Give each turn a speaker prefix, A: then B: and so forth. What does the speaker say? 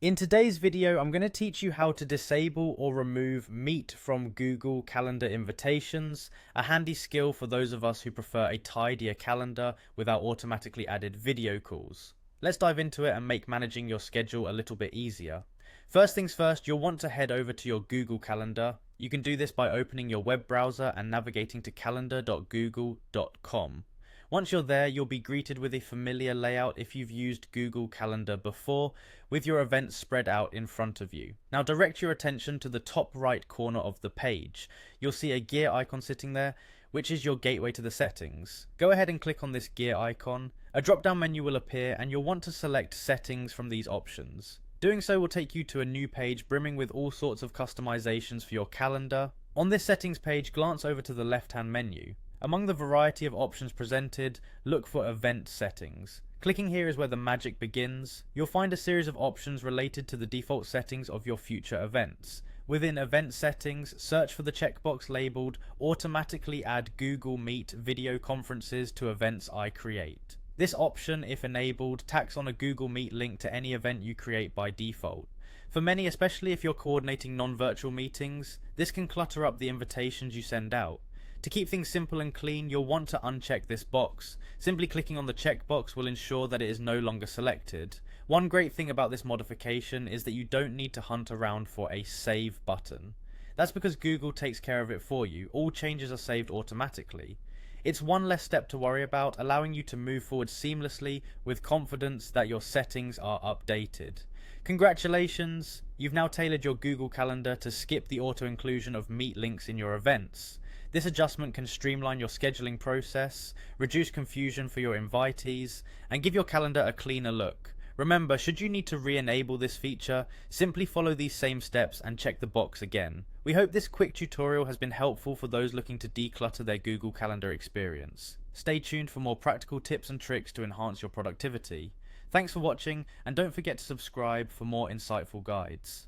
A: In today's video, I'm going to teach you how to disable or remove Meet from Google Calendar invitations, a handy skill for those of us who prefer a tidier calendar without automatically added video calls. Let's dive into it and make managing your schedule a little bit easier. First things first, you'll want to head over to your Google Calendar. You can do this by opening your web browser and navigating to calendar.google.com. Once you're there, you'll be greeted with a familiar layout if you've used Google Calendar before, with your events spread out in front of you. Now direct your attention to the top right corner of the page. You'll see a gear icon sitting there, which is your gateway to the settings. Go ahead and click on this gear icon. A drop-down menu will appear and you'll want to select settings from these options. Doing so will take you to a new page brimming with all sorts of customizations for your calendar. On this settings page, glance over to the left-hand menu. Among the variety of options presented, look for event settings. Clicking here is where the magic begins. You'll find a series of options related to the default settings of your future events. Within event settings, search for the checkbox labeled automatically add Google Meet video conferences to events I create. This option, if enabled, tacks on a Google Meet link to any event you create by default. For many, especially if you're coordinating non-virtual meetings, this can clutter up the invitations you send out. To keep things simple and clean, you'll want to uncheck this box. Simply clicking on the checkbox will ensure that it is no longer selected. One great thing about this modification is that you don't need to hunt around for a save button. That's because Google takes care of it for you. All changes are saved automatically. It's one less step to worry about, allowing you to move forward seamlessly with confidence that your settings are updated. Congratulations! You've now tailored your Google Calendar to skip the auto-inclusion of Meet links in your events. This adjustment can streamline your scheduling process, reduce confusion for your invitees, and give your calendar a cleaner look. Remember, should you need to re-enable this feature, simply follow these same steps and check the box again. We hope this quick tutorial has been helpful for those looking to declutter their Google Calendar experience. Stay tuned for more practical tips and tricks to enhance your productivity. Thanks for watching, and don't forget to subscribe for more insightful guides.